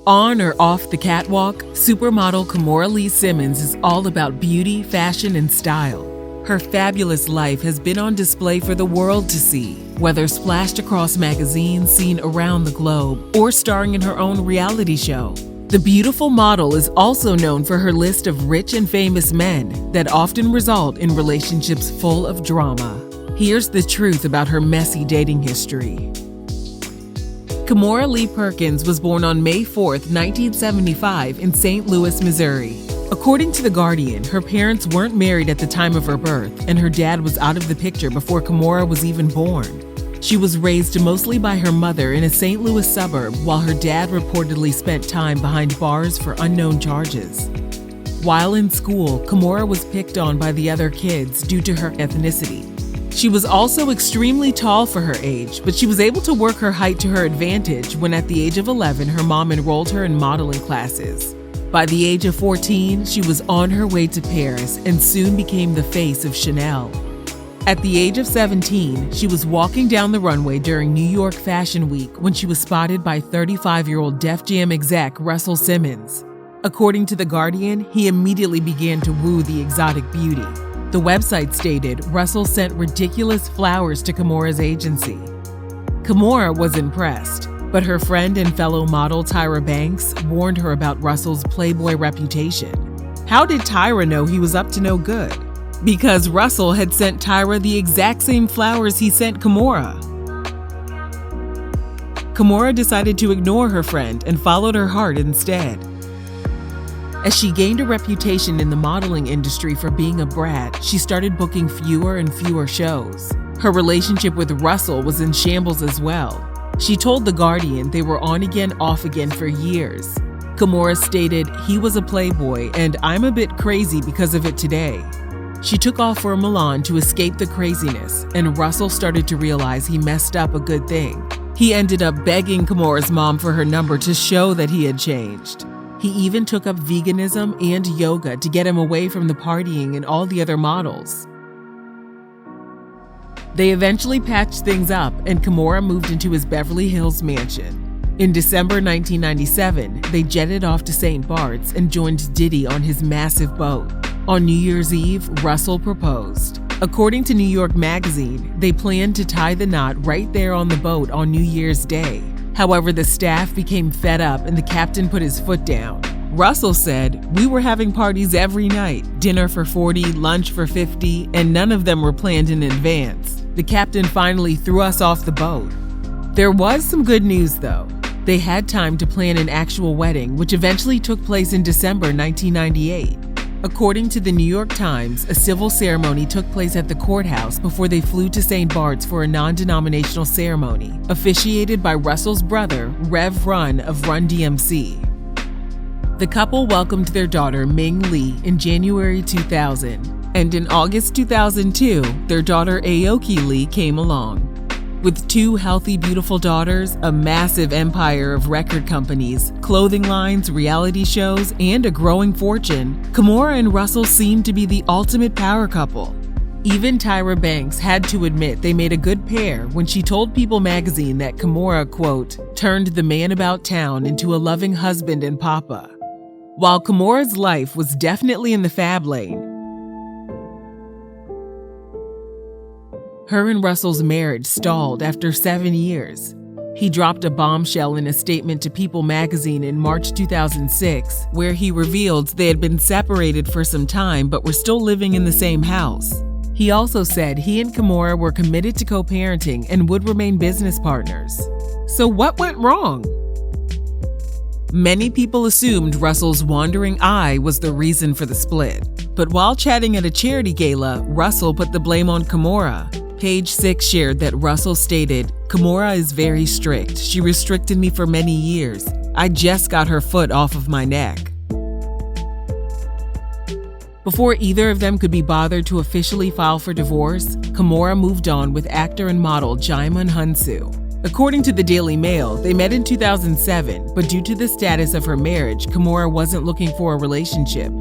On or off the catwalk, supermodel Kimora Lee Simmons is all about beauty, fashion, and style. Her fabulous life has been on display for the world to see, whether splashed across magazines seen around the globe or starring in her own reality show. The beautiful model is also known for her list of rich and famous men that often result in relationships full of drama. Here's the truth about her messy dating history. Kimora Lee Perkins was born on May 4, 1975 in St. Louis, Missouri. According to The Guardian, her parents weren't married at the time of her birth, and her dad was out of the picture before Kimora was even born. She was raised mostly by her mother in a St. Louis suburb, while her dad reportedly spent time behind bars for unknown charges. While in school, Kimora was picked on by the other kids due to her ethnicity. She was also extremely tall for her age, but she was able to work her height to her advantage when at the age of 11, her mom enrolled her in modeling classes. By the age of 14, she was on her way to Paris and soon became the face of Chanel. At the age of 17, she was walking down the runway during New York Fashion Week when she was spotted by 35-year-old Def Jam exec Russell Simmons. According to The Guardian, he immediately began to woo the exotic beauty. The website stated Russell sent ridiculous flowers to Kimora's agency. Kimora was impressed, but her friend and fellow model Tyra Banks warned her about Russell's playboy reputation. How did Tyra know he was up to no good? Because Russell had sent Tyra the exact same flowers he sent Kimora. Kimora decided to ignore her friend and followed her heart instead. As she gained a reputation in the modeling industry for being a brat, she started booking fewer and fewer shows. Her relationship with Russell was in shambles as well. She told The Guardian they were on again, off again for years. Kimora stated, "He was a playboy and I'm a bit crazy because of it today." She took off for Milan to escape the craziness, and Russell started to realize he messed up a good thing. He ended up begging Kimora's mom for her number to show that he had changed. He even took up veganism and yoga to get him away from the partying and all the other models. They eventually patched things up, and Kimora moved into his Beverly Hills mansion. In December 1997, they jetted off to St. Bart's and joined Diddy on his massive boat. On New Year's Eve, Russell proposed. According to New York Magazine, they planned to tie the knot right there on the boat on New Year's Day. However, the staff became fed up and the captain put his foot down. Russell said, "We were having parties every night, dinner for 40, lunch for 50, and none of them were planned in advance. The captain finally threw us off the boat." There was some good news though. They had time to plan an actual wedding, which eventually took place in December 1998. According to the New York Times, a civil ceremony took place at the courthouse before they flew to St. Bart's for a non-denominational ceremony, officiated by Russell's brother, Rev Run of Run DMC. The couple welcomed their daughter, Ming Lee, in January 2000, and in August 2002, their daughter, Aoki Lee, came along. With two healthy, beautiful daughters, a massive empire of record companies, clothing lines, reality shows, and a growing fortune, Kimora and Russell seemed to be the ultimate power couple. Even Tyra Banks had to admit they made a good pair when she told People magazine that Kimora, quote, "turned the man about town into a loving husband and papa." While Kimora's life was definitely in the fab lane, her and Russell's marriage stalled after 7 years. He dropped a bombshell in a statement to People magazine in March 2006, where he revealed they had been separated for some time but were still living in the same house. He also said he and Kimora were committed to co-parenting and would remain business partners. So what went wrong? Many people assumed Russell's wandering eye was the reason for the split. But while chatting at a charity gala, Russell put the blame on Kimora. Page 6 shared that Russell stated, "Kimora is very strict. She restricted me for many years. I just got her foot off of my neck." Before either of them could be bothered to officially file for divorce, Kimora moved on with actor and model Jaemun Hunsu. According to the Daily Mail, they met in 2007, but due to the status of her marriage, Kimora wasn't looking for a relationship.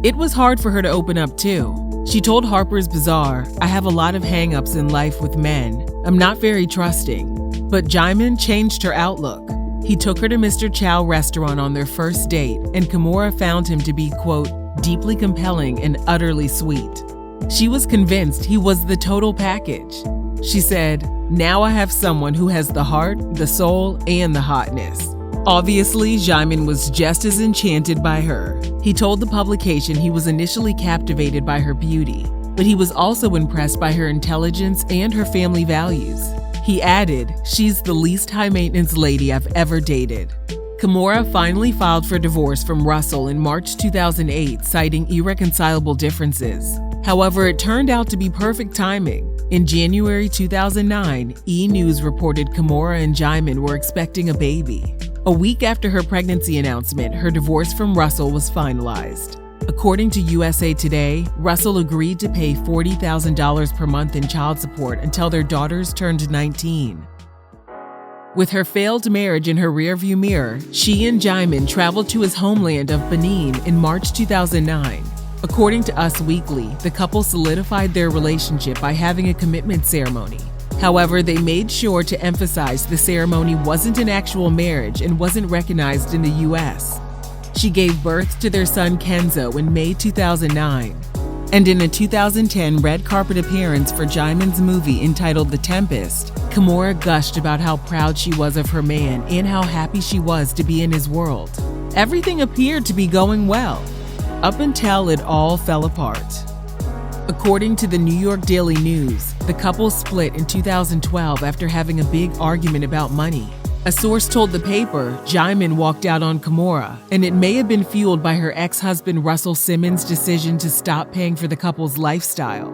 It was hard for her to open up too. She told Harper's Bazaar, "I have a lot of hang-ups in life with men. I'm not very trusting." But Jaemun changed her outlook. He took her to Mr. Chow restaurant on their first date, and Kimora found him to be, quote, deeply compelling and utterly sweet. She was convinced he was the total package. She said, "Now I have someone who has the heart, the soul, and the hotness." Obviously, Jaimon was just as enchanted by her. He told the publication he was initially captivated by her beauty, but he was also impressed by her intelligence and her family values. He added, "She's the least high-maintenance lady I've ever dated." Kimora finally filed for divorce from Russell in March 2008, citing irreconcilable differences. However, it turned out to be perfect timing. In January 2009, E! News reported Kimora and Jaimon were expecting a baby. A week after her pregnancy announcement, her divorce from Russell was finalized. According to USA Today, Russell agreed to pay $40,000 per month in child support until their daughters turned 19. With her failed marriage in her rearview mirror, she and Jaimon traveled to his homeland of Benin in March 2009. According to Us Weekly, the couple solidified their relationship by having a commitment ceremony. However, they made sure to emphasize the ceremony wasn't an actual marriage and wasn't recognized in the U.S. She gave birth to their son Kenzo in May 2009. And in a 2010 red carpet appearance for Jaimon's movie entitled The Tempest, Kimora gushed about how proud she was of her man and how happy she was to be in his world. Everything appeared to be going well, up until it all fell apart. According to the New York Daily News, the couple split in 2012 after having a big argument about money. A source told the paper Jaimon walked out on Kimora, and it may have been fueled by her ex-husband Russell Simmons' decision to stop paying for the couple's lifestyle.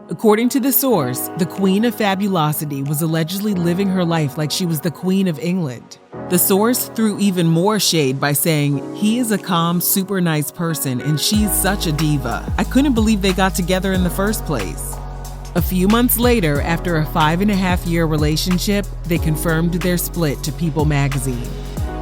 According to the source, the Queen of Fabulosity was allegedly living her life like she was the Queen of England. The source threw even more shade by saying, "He is a calm, super nice person, and she's such a diva. I couldn't believe they got together in the first place." A few months later, after a 5.5-year relationship, they confirmed their split to People magazine.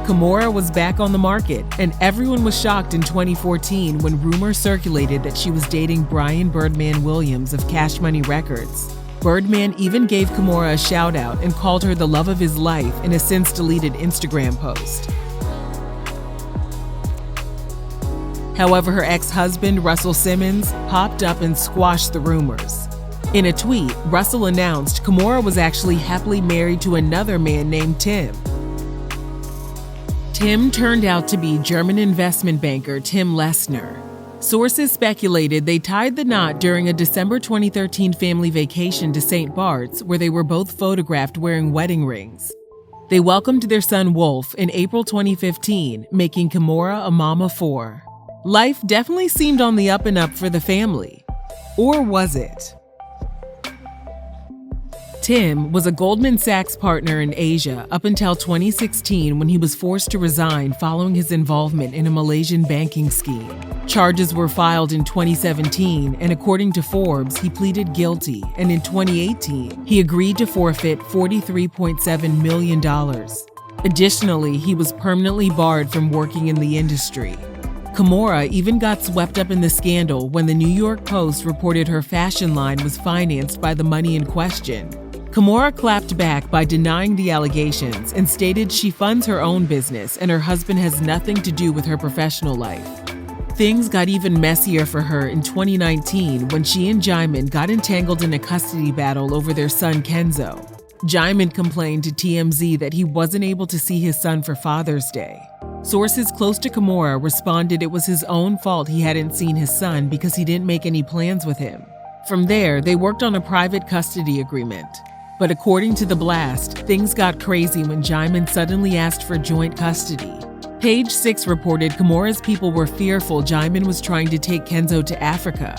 Kimora was back on the market, and everyone was shocked in 2014 when rumors circulated that she was dating Brian Birdman Williams of Cash Money Records. Birdman even gave Kimora a shout-out and called her the love of his life in a since-deleted Instagram post. However, her ex-husband, Russell Simmons, popped up and squashed the rumors. In a tweet, Russell announced Kimora was actually happily married to another man named Tim. Tim turned out to be German investment banker Tim Leissner. Sources speculated they tied the knot during a December 2013 family vacation to St. Bart's, where they were both photographed wearing wedding rings. They welcomed their son Wolf in April 2015, making Kimora a mom of 4. Life definitely seemed on the up and up for the family. Or was it? Tim was a Goldman Sachs partner in Asia up until 2016 when he was forced to resign following his involvement in a Malaysian banking scheme. Charges were filed in 2017, and according to Forbes, he pleaded guilty, and in 2018, he agreed to forfeit $43.7 million. Additionally, he was permanently barred from working in the industry. Kimora even got swept up in the scandal when the New York Post reported her fashion line was financed by the money in question. Kimora clapped back by denying the allegations and stated she funds her own business and her husband has nothing to do with her professional life. Things got even messier for her in 2019 when she and Jaimon got entangled in a custody battle over their son Kenzo. Jaimon complained to TMZ that he wasn't able to see his son for Father's Day. Sources close to Kimora responded it was his own fault he hadn't seen his son because he didn't make any plans with him. From there, they worked on a private custody agreement. But according to The Blast, things got crazy when Jaimon suddenly asked for joint custody. Page 6 reported Kimora's people were fearful Jaimon was trying to take Kenzo to Africa.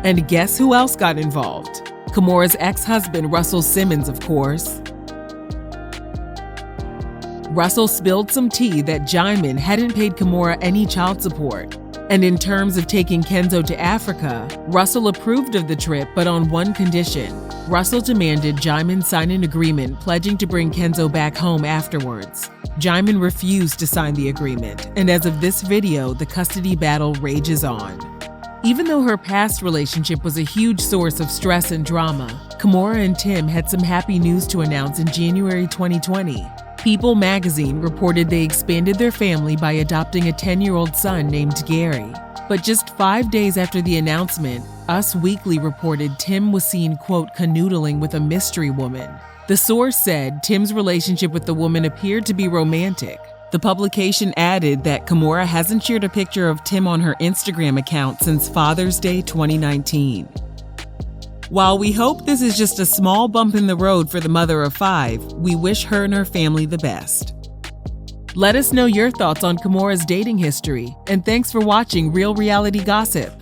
And guess who else got involved? Kimora's ex-husband, Russell Simmons, of course. Russell spilled some tea that Jaimon hadn't paid Kimora any child support. And in terms of taking Kenzo to Africa, Russell approved of the trip, but on one condition. Russell demanded Jaimon sign an agreement pledging to bring Kenzo back home afterwards. Jaimon refused to sign the agreement, and as of this video, the custody battle rages on. Even though her past relationship was a huge source of stress and drama, Kimora and Tim had some happy news to announce in January 2020. People magazine reported they expanded their family by adopting a 10-year-old son named Gary. But just 5 days after the announcement, Us Weekly reported Tim was seen, quote, canoodling with a mystery woman. The source said Tim's relationship with the woman appeared to be romantic. The publication added that Kimora hasn't shared a picture of Tim on her Instagram account since Father's Day 2019. While we hope this is just a small bump in the road for the mother of 5, we wish her and her family the best. Let us know your thoughts on Kimora's dating history, and thanks for watching Real Reality Gossip.